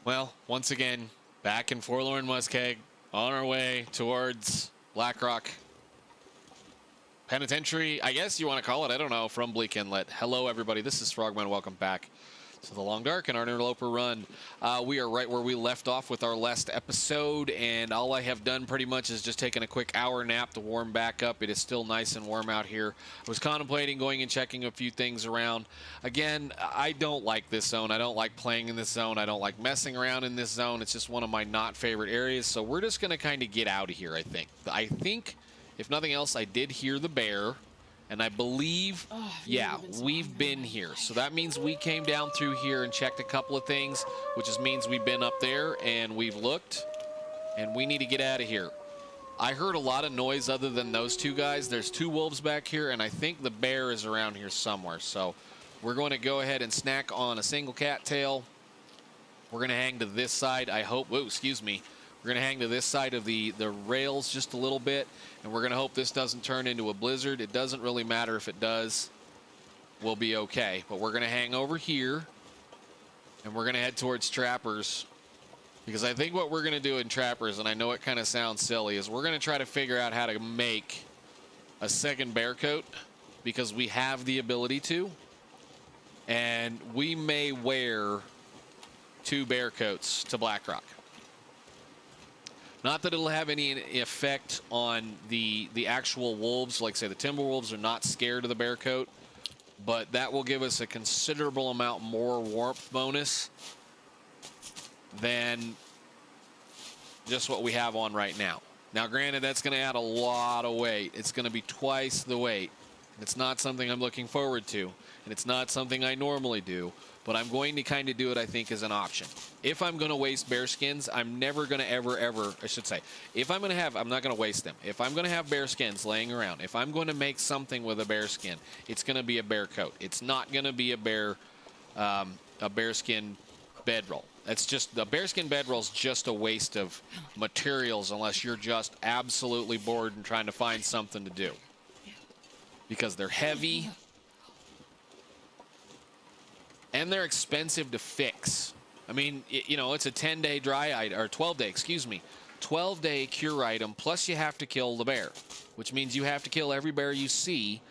Well, once again, back in Forlorn Muskeg, on our way towards Blackrock Penitentiary, I guess you want to call it. I don't know, from Bleak Inlet. Hello, everybody. This is Frogman. Welcome back to the Long Dark and our Interloper run. We are right where we left off with our last episode, and all I have done pretty much is just taken a quick hour nap to warm back up. It is still nice and warm out here. I was contemplating going and checking a few things around. Again, I don't like this zone. I don't like playing in this zone. I don't like messing around in this zone. It's just one of my not favorite areas, so we're just going to kind of get out of here, I think. If nothing else, I did hear the bear. And I believe, yeah, we've been here. So that means we came down through here and checked a couple of things, which just means we've been up there and we've looked, and we need to get out of here. I heard a lot of noise other than those two guys. There's two wolves back here, and I think the bear is around here somewhere. So we're going to go ahead and snack on a single cattail. We're going to hang to this side, I hope. Whoa, excuse me. We're going to hang to this side of the rails just a little bit, and we're going to hope this doesn't turn into a blizzard. It doesn't really matter if it does. We'll be okay. But we're going to hang over here, and we're going to head towards Trappers, because I think what we're going to do in Trappers, and I know it kind of sounds silly, is we're going to try to figure out how to make a second bear coat, because we have the ability to, and we may wear 2 bear coats to Blackrock. Not that it'll have any effect on the actual wolves. Like, say, the timber wolves are not scared of the bear coat, but that will give us a considerable amount more warmth bonus than just what we have on right now. Now, granted, that's going to add a lot of weight. It's going to be twice the weight. It's not something I'm looking forward to, and it's not something I normally do, but I'm going to kind of do it, I think, as an option. If I'm going to waste bear skins, I'm never going to ever, I should say, if I'm going to have, I'm not going to waste them. If I'm going to have bear skins laying around, if I'm going to make something with a bear skin, it's going to be a bear coat. It's not going to be a bear skin bedroll. It's just, the bearskin bedroll is just a waste of materials unless you're just absolutely bored and trying to find something to do. Because they're heavy and they're expensive to fix. I mean, you know, it's a 10-day dry item, or 12-day, excuse me, 12-day cure item, plus you have to kill the bear, which means you have to kill every bear you see,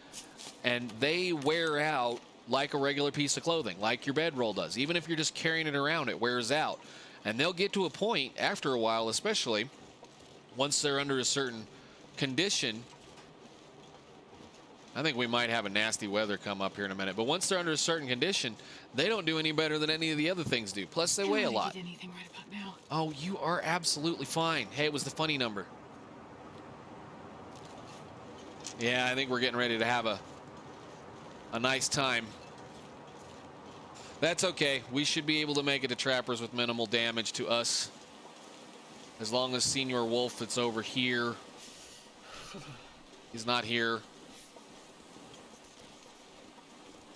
and they wear out like a regular piece of clothing, like your bedroll does. Even if you're just carrying it around, it wears out. And they'll get to a point after a while, especially once they're under a certain condition. I think we might have a nasty weather come up here in a minute, but once they're under a certain condition, they don't do any better than any of the other things do. Plus, they weigh a lot. Anything right about now. Oh, you are absolutely fine. Hey, it was the funny number. Yeah, I think we're getting ready to have a nice time. That's okay. We should be able to make it to Trappers with minimal damage to us. As long as Senior Wolf that's over here. He's not here.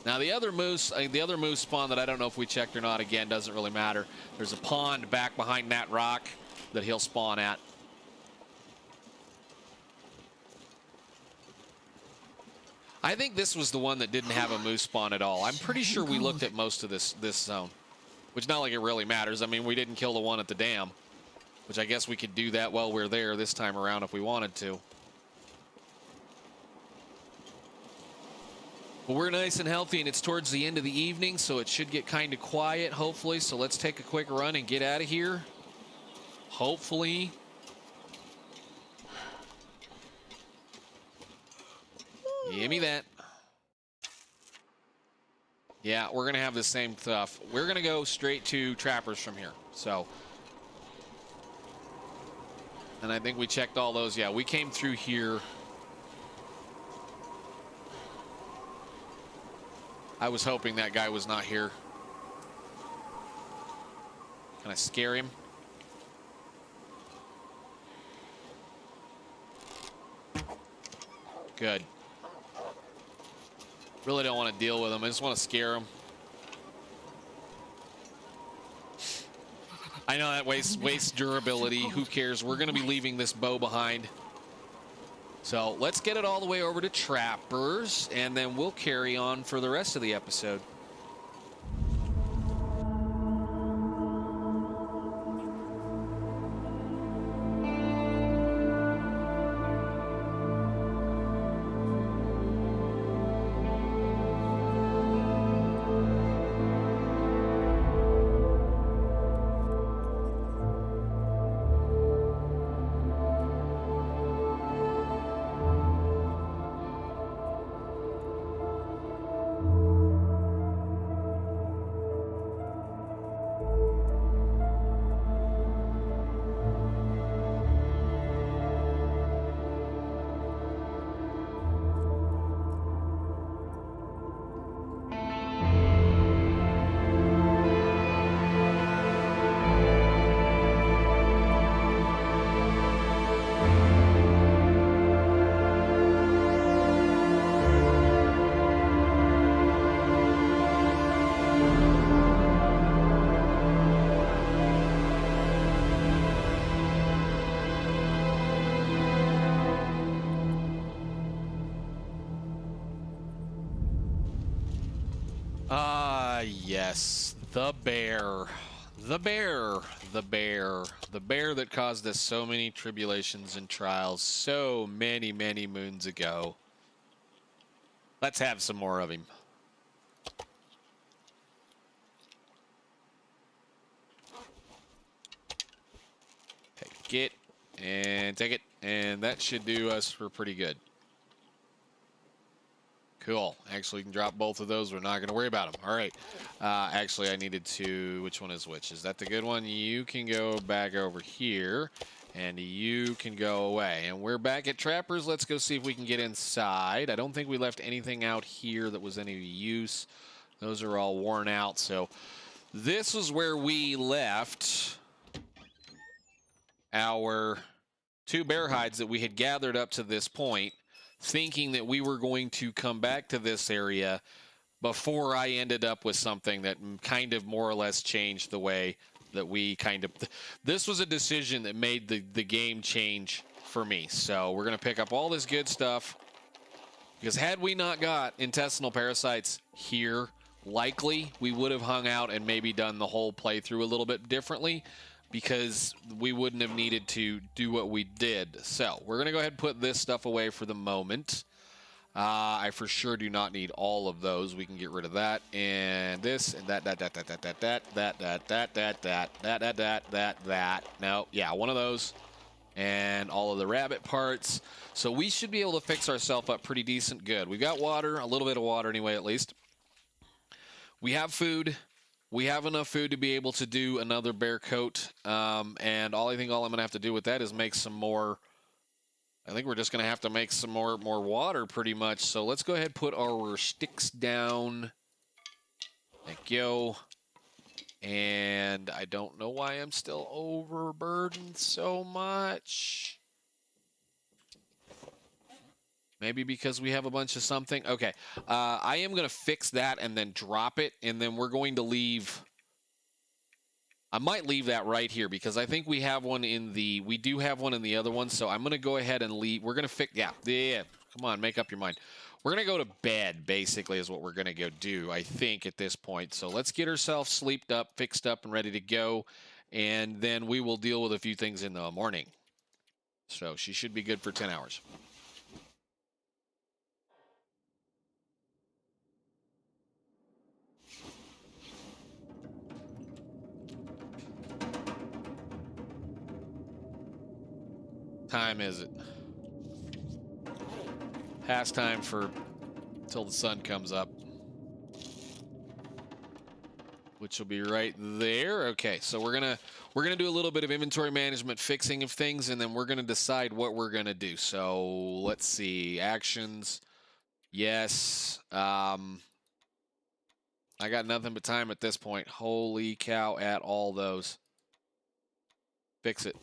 Now the other moose spawn that I don't know if we checked or not, again, doesn't really matter. There's a pond back behind that rock that he'll spawn at. I think this was the one that didn't have a moose spawn at all. I'm pretty sure we looked at most of this zone, which not like it really matters. I mean, we didn't kill the one at the dam, which I guess we could do that while we're there this time around if we wanted to. But we're nice and healthy, and it's towards the end of the evening, so it should get kind of quiet, hopefully. So let's take a quick run and get out of here. Hopefully. Give me that. Yeah, we're going to have the same stuff. We're going to go straight to Trappers from here. So, and I think we checked all those. Yeah, we came through here. I was hoping that guy was not here. Can I scare him? Good. Really don't want to deal with him. I just want to scare him. I know that wastes durability. Who cares? We're going to be leaving this bow behind. So let's get it all the way over to Trappers, and then we'll carry on for the rest of the episode. Yes, the bear. The bear. The bear. The bear that caused us so many tribulations and trials so many, many moons ago. Let's have some more of him. Take it, and take it, and that should do us for pretty good. Cool. Actually, you can drop both of those. We're not going to worry about them. All right. Actually, I needed to... Which one is which? Is that the good one? You can go back over here, and you can go away. And we're back at Trappers. Let's go see if we can get inside. I don't think we left anything out here that was any use. Those are all worn out. So this is where we left our 2 bear hides that we had gathered up to this point, thinking that we were going to come back to this area before I ended up with something that kind of more or less changed the way that we kind of... This was a decision that made the game change for me. So we're going to pick up all this good stuff, because had we not got intestinal parasites here, likely we would have hung out and maybe done the whole playthrough a little bit differently, because we wouldn't have needed to do what we did. So we're going to go ahead and put this stuff away for the moment. I for sure do not need all of those. We can get rid of that and this and that. No, yeah, one of those and all of the rabbit parts. So we should be able to fix ourselves up pretty decent good. We've got water, a little bit of water anyway, at least. We have food. We have enough food to be able to do another bear coat, and all I'm going to have to do with that is make some more. I think we're just going to have to make some more water pretty much. So let's go ahead and put our sticks down. Thank you. And I don't know why I'm still overburdened so much. Maybe because we have a bunch of something. Okay, I am going to fix that and then drop it, and then we're going to leave... I might leave that right here, because I think we have one in the... We do have one in the other one, so I'm going to go ahead and leave... We're going to fix... Yeah, come on, make up your mind. We're going to go to bed, basically, is what we're going to go do, I think, at this point. So let's get ourselves sleeped up, fixed up, and ready to go, and then we will deal with a few things in the morning. So she should be good for 10 hours. Time is it? Past time for till the sun comes up, which will be right there. Okay, so we're gonna do a little bit of inventory management, fixing of things, and then we're gonna decide what we're gonna do. So let's see, actions. Yes. I got nothing but time at this point. Holy cow! At all those. Fix it.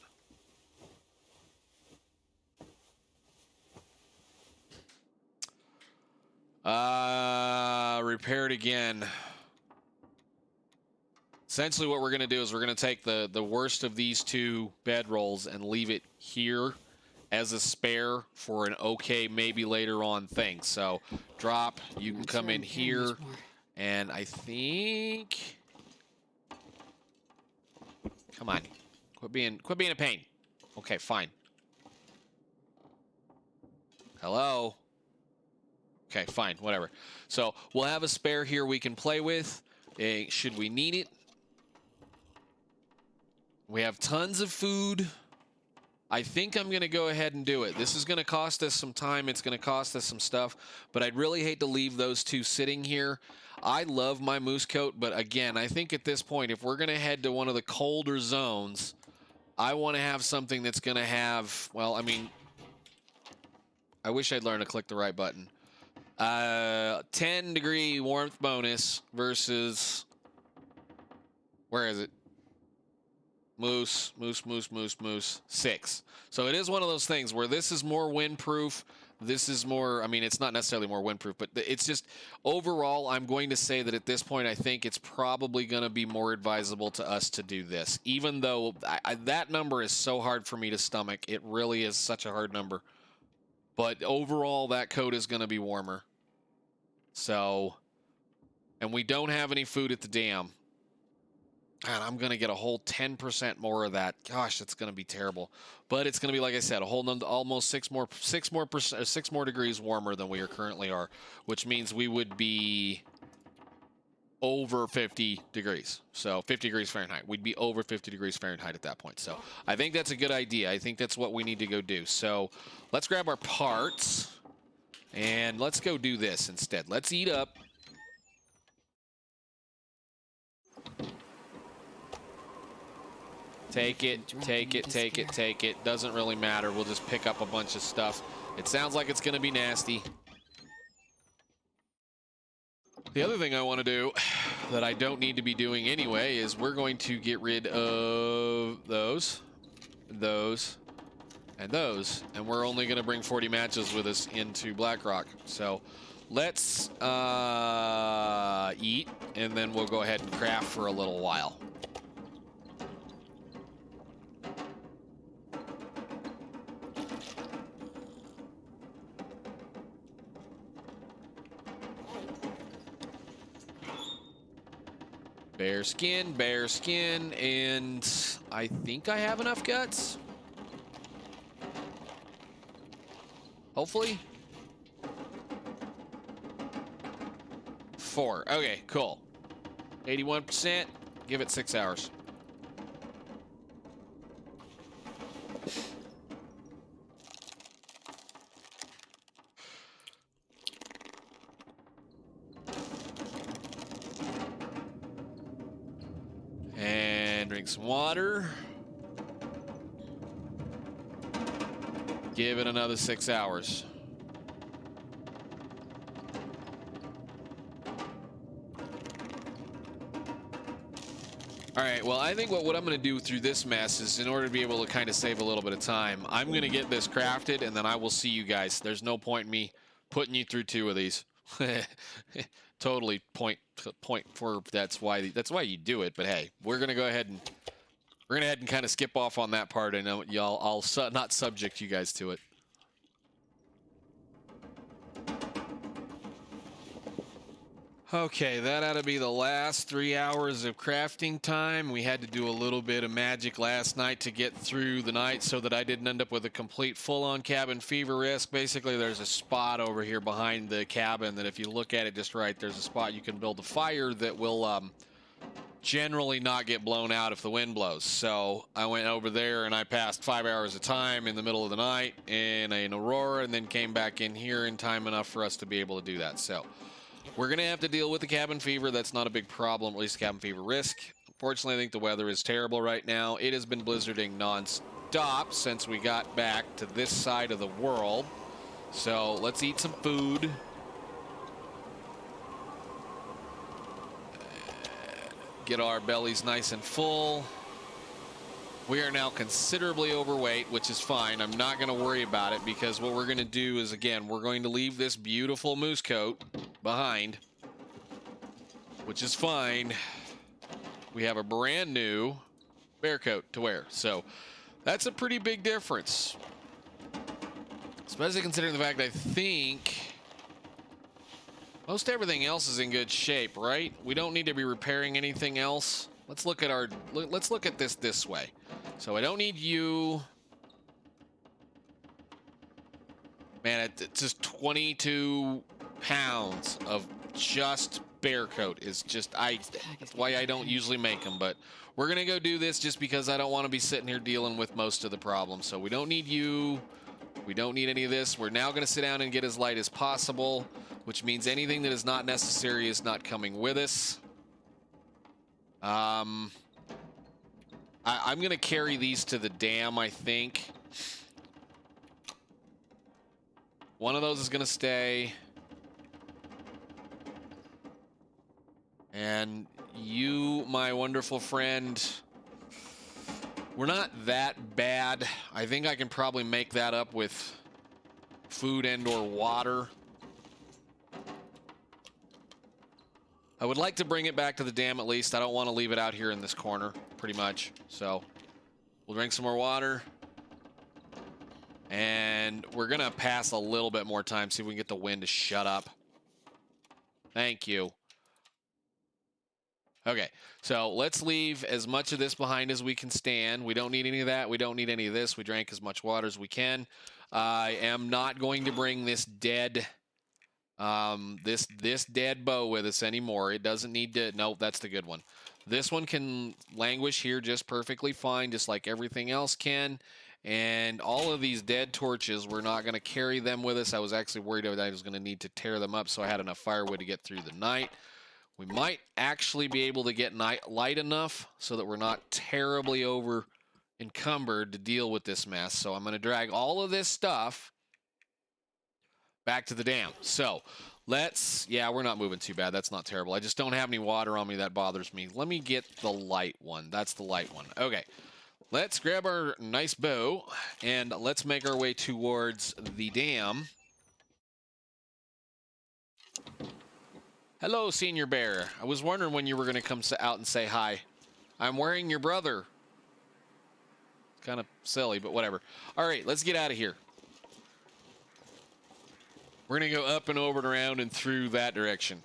Repair it again. Essentially what we're going to do is we're going to take the worst of these 2 bedrolls and leave it here as a spare for an okay, maybe later on thing. So drop, you can come in here, and I think... Come on. Quit being a pain. Okay, fine. Hello? Okay, fine, whatever. So we'll have a spare here we can play with, should we need it. We have tons of food. I think I'm going to go ahead and do it. This is going to cost us some time. It's going to cost us some stuff, but I'd really hate to leave those 2 sitting here. I love my moose coat, but again, I think at this point, if we're going to head to one of the colder zones, I want to have something that's going to have, well, I mean, I wish I'd learned to click the right button. 10-degree warmth bonus versus, where is it? Moose, 6. So it is one of those things where this is more windproof. This is more, I mean, it's not necessarily more windproof, but it's just, overall, I'm going to say that at this point, I think it's probably going to be more advisable to us to do this. Even though that number is so hard for me to stomach. It really is such a hard number. But overall, that coat is going to be warmer. So, and we don't have any food at the dam, and I'm going to get a whole 10% more of that. Gosh, that's going to be terrible. But it's going to be, like I said, a whole almost 6 more degrees warmer than we currently are, which means we would be over 50 degrees. So 50 degrees Fahrenheit. We'd be over 50 degrees Fahrenheit at that point. So I think that's a good idea. I think that's what we need to go do. So let's grab our parts and let's go do this instead. Let's eat up. Take it, take it, take it, take it. Doesn't really matter. We'll just pick up a bunch of stuff. It sounds like it's going to be nasty. The other thing I want to do that I don't need to be doing anyway is we're going to get rid of those, and those, and we're only going to bring 40 matches with us into Blackrock. So let's eat, and then we'll go ahead and craft for a little while. Bear skin, and I think I have enough guts. Hopefully. 4. Okay, cool. 81%. Give it 6 hours. And drink some water. Give it another 6 hours. All right, well, I think what I'm going to do through this mess is, in order to be able to kind of save a little bit of time, I'm going to get this crafted, and then I will see you guys. There's no point in me putting you through 2 of these. Totally point for that's why you do it. But hey, we're gonna go ahead and kind of skip off on that part, and I'll not subject you guys to it. Okay, that ought to be the last 3 hours of crafting time. We had to do a little bit of magic last night to get through the night so that I didn't end up with a complete full-on cabin fever risk. Basically, there's a spot over here behind the cabin that if you look at it just right, there's a spot you can build a fire that will generally not get blown out if the wind blows. So I went over there and I passed 5 hours of time in the middle of the night in an Aurora, and then came back in here in time enough for us to be able to do that. So we're going to have to deal with the cabin fever. That's not a big problem, at least cabin fever risk. Unfortunately, I think the weather is terrible right now. It has been blizzarding non-stop since we got back to this side of the world. So let's eat some food. Get our bellies nice and full. We are now considerably overweight, which is fine. I'm not going to worry about it, because what we're going to do is, again, we're going to leave this beautiful moose coat behind, which is fine. We have a brand new bear coat to wear. So that's a pretty big difference, especially considering the fact I think most everything else is in good shape, right? We don't need to be repairing anything else. Let's look at this way. So I don't need you. Man, it's just 22 pounds of just bear coat is just, that's why I don't usually make them. But we're going to go do this just because I don't want to be sitting here dealing with most of the problems. So we don't need you. We don't need any of this. We're now going to sit down and get as light as possible, which means anything that is not necessary is not coming with us. I'm going to carry these to the dam, I think. One of those is going to stay. And you, my wonderful friend, we're not that bad. I think I can probably make that up with food and or water. I would like to bring it back to the dam at least. I don't want to leave it out here in this corner, pretty much. So we'll drink some more water. And we're going to pass a little bit more time, see if we can get the wind to shut up. Thank you. Okay, so let's leave as much of this behind as we can stand. We don't need any of that. We don't need any of this. We drank as much water as we can. I am not going to bring this dead this dead bow with us anymore. It doesn't need to. Nope, that's the good one. This one can languish here just perfectly fine, just like everything else can. And all of these dead torches, we're not going to carry them with us. I was actually worried that I was going to need to tear them up, so I had enough firewood to get through the night. We might actually be able to get light enough so that we're not terribly over encumbered to deal with this mess. So I'm going to drag all of this stuff back to the dam. So let's, yeah, we're not moving too bad. That's not terrible. I just don't have any water on me. That bothers me. Let me get the light one. That's the light one. Okay. Let's grab our nice bow and let's make our way towards the dam. Hello, Senior Bear. I was wondering when you were going to come out and say hi. I'm wearing your brother. It's kind of silly, but whatever. All right, let's get out of here. We're going to go up and over and around and through that direction.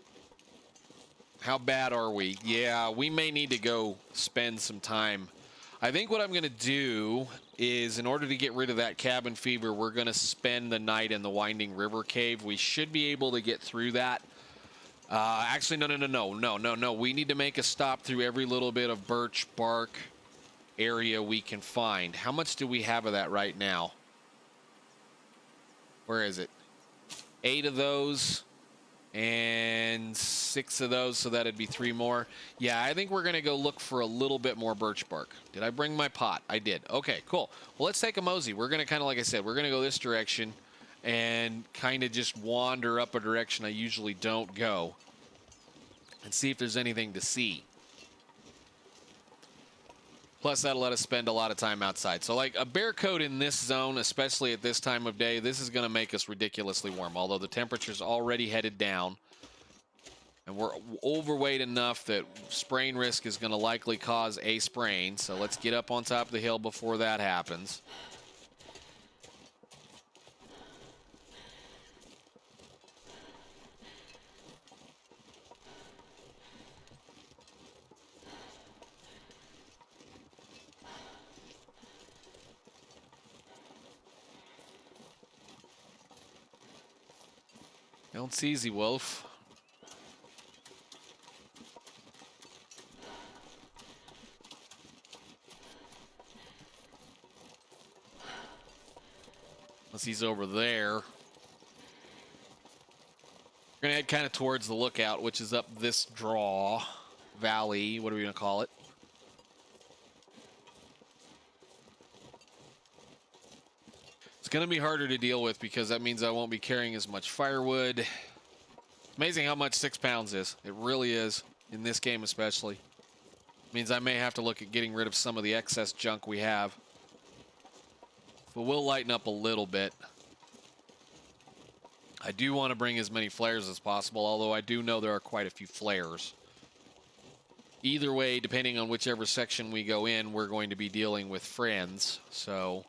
How bad are we? Yeah, we may need to go spend some time. I think what I'm going to do is, in order to get rid of that cabin fever, we're going to spend the night in the Winding River Cave. We should be able to get through that. Actually, no. We need to make a stop through every little bit of birch bark area we can find. How much do we have of that right now? Where is it? 8 of those and 6 of those, so that'd be 3 more. Yeah, I think we're going to go look for a little bit more birch bark. Did I bring my pot? I did. Okay, cool. Well, let's take a mosey. We're going to kind of, like I said, we're going to go this direction and kind of just wander up a direction I usually don't go and see if there's anything to see. Plus, that'll let us spend a lot of time outside. So, like, a bear coat in this zone, especially at this time of day, this is going to make us ridiculously warm, although the temperature's already headed down. And we're overweight enough that sprain risk is going to likely cause a sprain. So let's get up on top of the hill before that happens. Don't easy, Wolf. Unless he's over there. We're gonna head kind of towards the lookout, which is up this draw valley. What are we gonna call it? It's gonna be harder to deal with because that means I won't be carrying as much firewood. Amazing how much 6 pounds is. It really is, in this game especially. Means I may have to look at getting rid of some of the excess junk we have. But we'll lighten up a little bit. I do want to bring as many flares as possible, although I do know there are quite a few flares. Either way, depending on whichever section we go in, we're going to be dealing with friends, so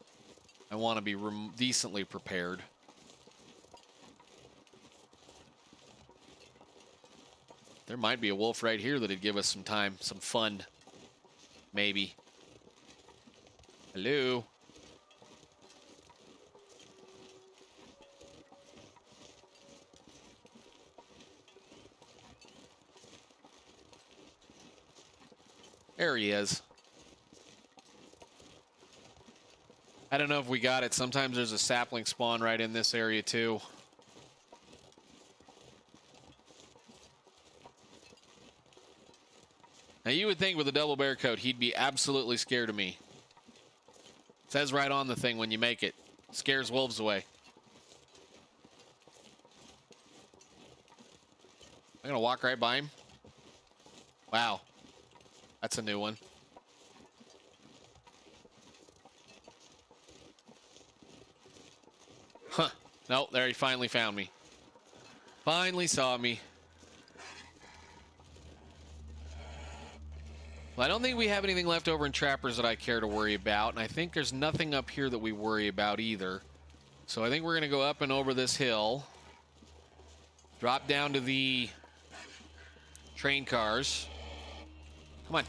I want to be decently prepared. There might be a wolf right here that'd give us some time, some fun. Maybe. Hello? There he is. I don't know if we got it. Sometimes there's a sapling spawn right in this area too. Now you would think with a double bear coat he'd be absolutely scared of me. It says right on the thing when you make it. Scares wolves away. I'm gonna walk right by him. Wow. That's a new one. Huh. Nope, there he finally found me. Finally saw me. Well, I don't think we have anything left over in trappers that I care to worry about, and I think there's nothing up here that we worry about either. So I think we're going to go up and over this hill. Drop down to the train cars. Come on.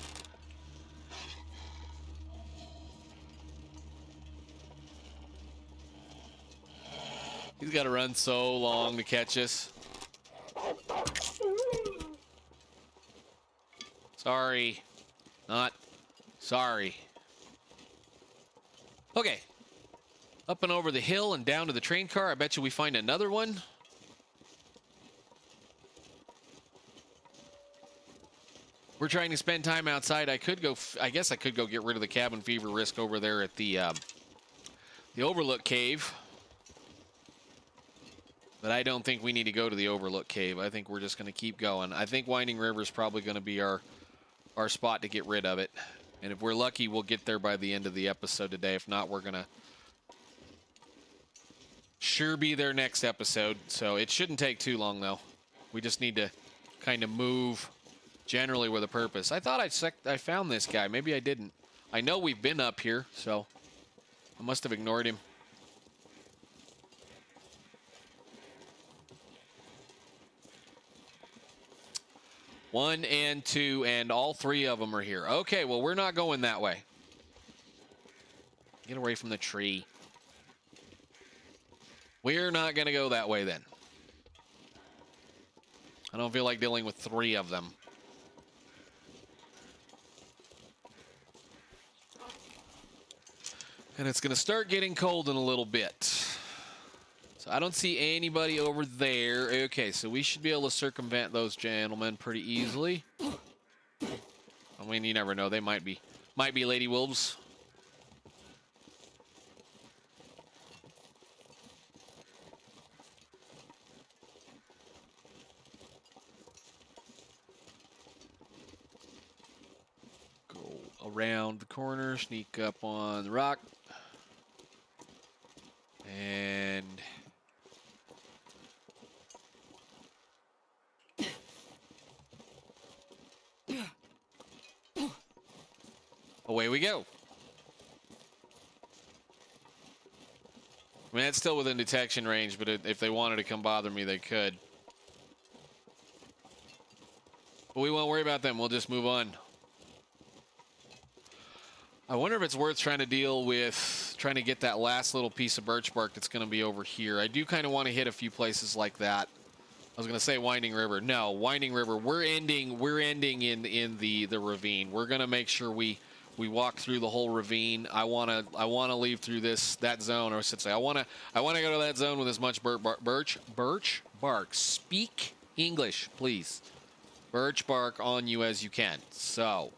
He's got to run so long to catch us. Sorry. Not sorry. Okay. Up and over the hill and down to the train car. I bet you we find another one. We're trying to spend time outside. I guess I could go get rid of the cabin fever risk over there at the Overlook Cave. But I don't think we need to go to the Overlook Cave. I think we're just going to keep going. I think Winding River is probably going to be our spot to get rid of it. And if we're lucky, we'll get there by the end of the episode today. If not, we're going to sure be there next episode. So it shouldn't take too long, though. We just need to kind of move generally with a purpose. I thought I found this guy. Maybe I didn't. I know we've been up here, so I must have ignored him. One and two, and all three of them are here. Okay, well, we're not going that way. Get away from the tree. We're not going to go that way then. I don't feel like dealing with three of them. And it's going to start getting cold in a little bit. So I don't see anybody over there. Okay, so we should be able to circumvent those gentlemen pretty easily. I mean, you never know. They might be lady wolves. Go around the corner, sneak up on the rock. And away we go. I mean, that's still within detection range, but if they wanted to come bother me, they could. But we won't worry about them. We'll just move on. I wonder if it's worth trying to deal with trying to get that last little piece of birch bark that's going to be over here. I do kind of want to hit a few places like that. I was going to say Winding River. No, Winding River. We're ending in the ravine. We're going to make sure we walk through the whole ravine. I want to leave through that zone, or I should say I want to go to that zone with as much birch bark. Speak English, please. Birch bark on you as you can. So.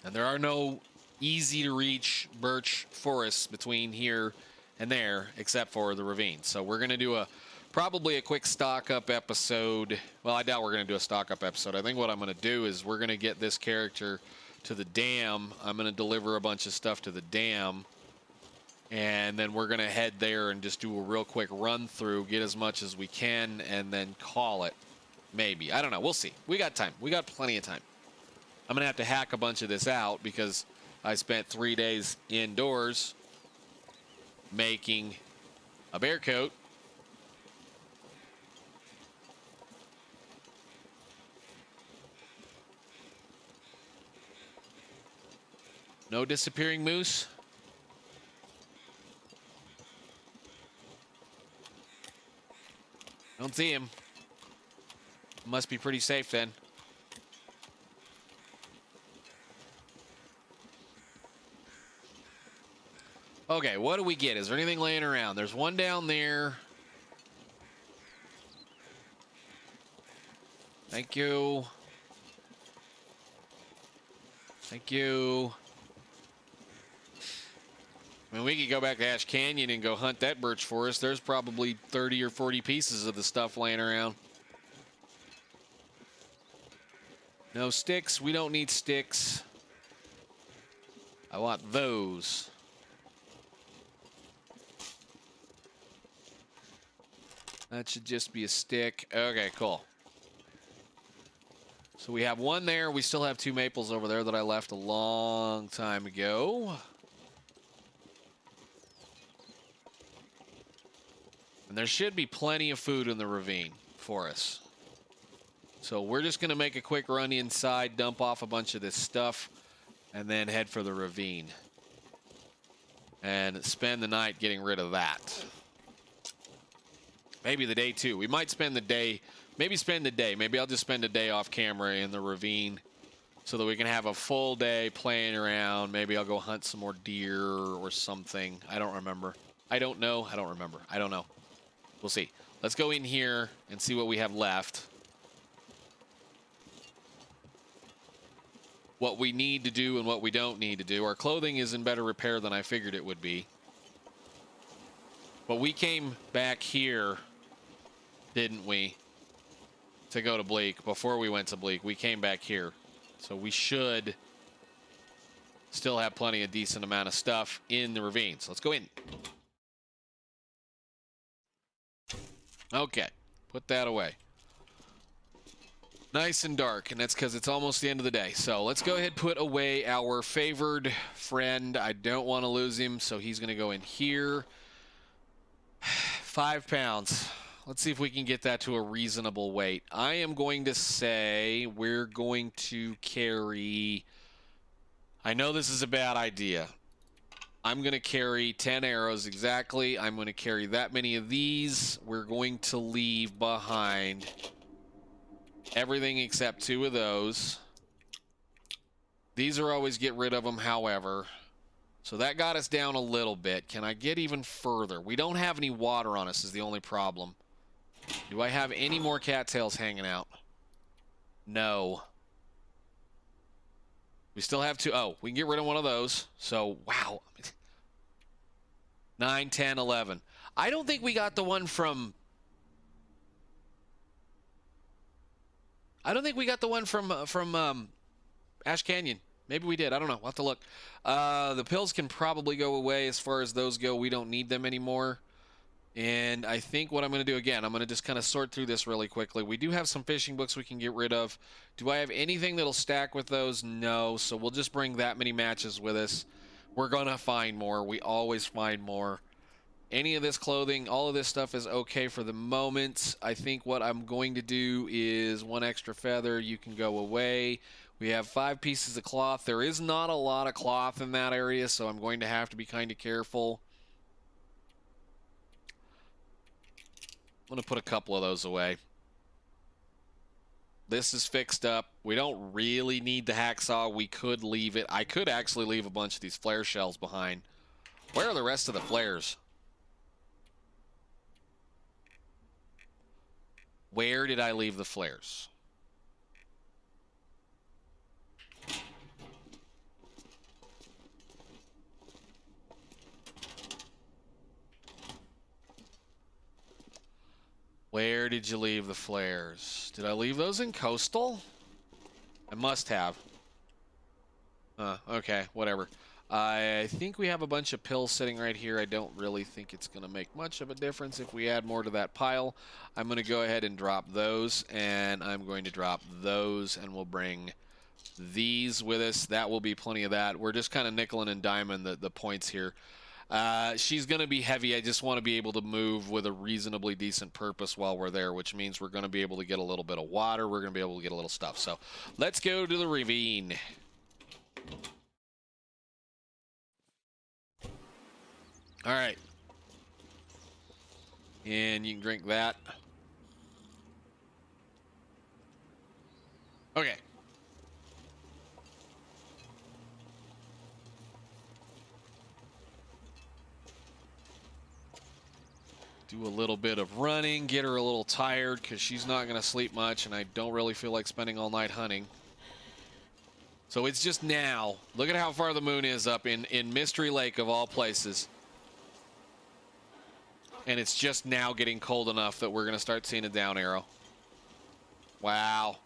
And there are no easy-to-reach birch forests between here and there, except for the ravine. So we're going to do probably a quick stock-up episode. Well, I doubt we're going to do a stock-up episode. I think what I'm going to do is we're going to get this character to the dam. I'm going to deliver a bunch of stuff to the dam. And then we're going to head there and just do a real quick run-through, get as much as we can, and then call it. Maybe. I don't know. We'll see. We got time. We got plenty of time. I'm going to have to hack a bunch of this out because I spent 3 days indoors making a bear coat. No disappearing moose. Don't see him. Must be pretty safe then. Okay, what do we get? Is there anything laying around? There's one down there. Thank you. Thank you. I mean, we could go back to Ash Canyon and go hunt that birch forest. There's probably 30 or 40 pieces of the stuff laying around. No sticks. We don't need sticks. I want those. That should just be a stick. Okay, cool. So we have one there. We still have 2 maples over there that I left a long time ago. And there should be plenty of food in the ravine for us. So we're just going to make a quick run inside, dump off a bunch of this stuff, and then head for the ravine. And spend the night getting rid of that. Maybe the day too. We might spend the day, maybe spend the day. Maybe I'll just spend a day off camera in the ravine so that we can have a full day playing around. Maybe I'll go hunt some more deer or something. I don't remember. I don't know. I don't remember. I don't know. We'll see. Let's go in here and see what we have left. What we need to do and what we don't need to do. Our clothing is in better repair than I figured it would be. But we came back here, didn't we, to go to Bleak. Before we went to Bleak, we came back here. So we should still have plenty of decent amount of stuff in the ravine. So let's go in. Okay, put that away. Nice and dark, and that's because it's almost the end of the day. So let's go ahead and put away our favored friend. I don't want to lose him, so he's going to go in here. 5 pounds. Let's see if we can get that to a reasonable weight. I am going to say we're going to carry... I know this is a bad idea. I'm going to carry 10 arrows exactly. I'm going to carry that many of these. We're going to leave behind everything except 2 of those. These are always get rid of them, however. So that got us down a little bit. Can I get even further? We don't have any water on us is the only problem. Do I have any more cattails hanging out? No. We still have 2. Oh, we can get rid of one of those. So, wow. 9, 10, 11. I don't think we got the one from... I don't think we got the one from Ash Canyon. Maybe we did. I don't know. We'll have to look. The pills can probably go away as far as those go. We don't need them anymore. And I think what I'm going to do, again, I'm going to just kind of sort through this really quickly. We do have some fishing books we can get rid of. Do I have anything that'll stack with those? No. So we'll just bring that many matches with us. We're going to find more. We always find more. Any of this clothing, all of this stuff is okay for the moment. I think what I'm going to do is 1 extra feather. You can go away. We have 5 pieces of cloth. There is not a lot of cloth in that area, so I'm going to have to be kind of careful. I'm going to put a couple of those away. This is fixed up. We don't really need the hacksaw. We could leave it. I could actually leave a bunch of these flare shells behind. Where are the rest of the flares? Where did I leave the flares? Where did you leave the flares? Did I leave those in coastal? I must have. Okay, whatever. I think we have a bunch of pills sitting right here. I don't really think it's going to make much of a difference if we add more to that pile. I'm going to go ahead and drop those, and I'm going to drop those, and we'll bring these with us. That will be plenty of that. We're just kind of nickel and diming the points here. She's going to be heavy. I just want to be able to move with a reasonably decent purpose while we're there, which means we're going to be able to get a little bit of water. We're going to be able to get a little stuff. So let's go to the ravine. All right. And you can drink that. Okay. Do a little bit of running, get her a little tired because she's not going to sleep much, and I don't really feel like spending all night hunting. So it's just now. Look at how far the moon is up in Mystery Lake of all places. And it's just now getting cold enough that we're going to start seeing a down arrow. Wow.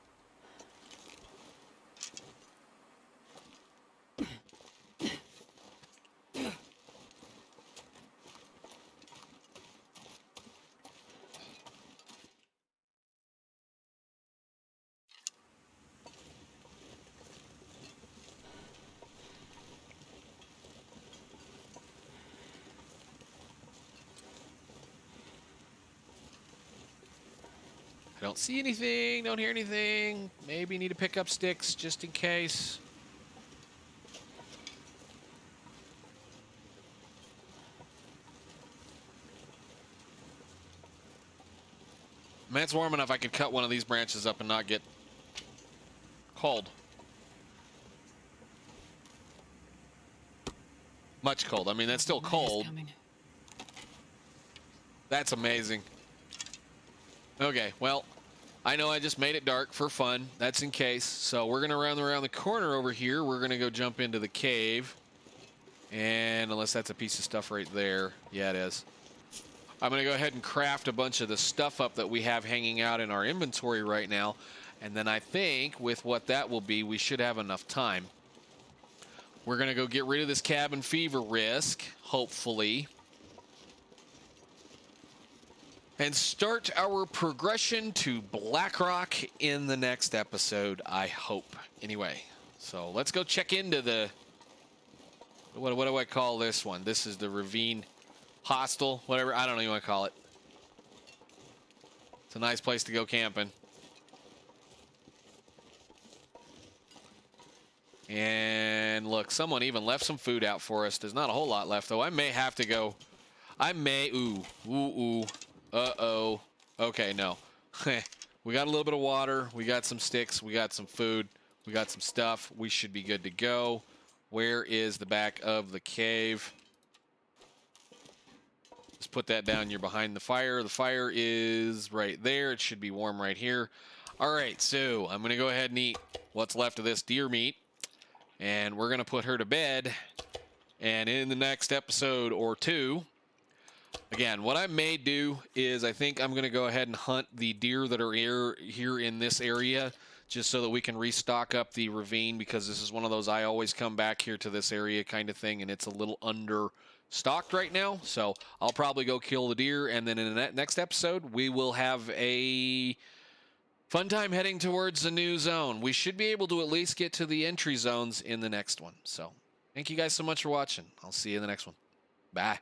I don't see anything, don't hear anything. Maybe need to pick up sticks just in case. Man, it's warm enough I could cut one of these branches up and not get cold. Much cold. I mean, that's still cold. That's amazing. Okay, well, I know I just made it dark for fun. That's in case. So we're going to round around the corner over here. We're going to go jump into the cave. And unless that's a piece of stuff right there. Yeah, it is. I'm going to go ahead and craft a bunch of the stuff up that we have hanging out in our inventory right now. And then I think with what that will be, we should have enough time. We're going to go get rid of this cabin fever risk, hopefully. And start our progression to Blackrock in the next episode, I hope. Anyway, so let's go check into the... What do I call this one? This is the ravine hostel, whatever. I don't know what you want to call it. It's a nice place to go camping. And look, someone even left some food out for us. There's not a whole lot left, though. I may have to go. Ooh. Uh-oh. Okay, no. We got a little bit of water. We got some sticks. We got some food. We got some stuff. We should be good to go. Where is the back of the cave? Let's put that down. You're behind the fire. The fire is right there. It should be warm right here. All right, so I'm going to go ahead and eat what's left of this deer meat. And we're going to put her to bed. And in the next episode or two, again, what I may do is I think I'm going to go ahead and hunt the deer that are here in this area just so that we can restock up the ravine, because this is one of those I always come back here to this area kind of thing, and it's a little understocked right now. So I'll probably go kill the deer, and then in the next episode, we will have a fun time heading towards the new zone. We should be able to at least get to the entry zones in the next one. So thank you guys so much for watching. I'll see you in the next one. Bye.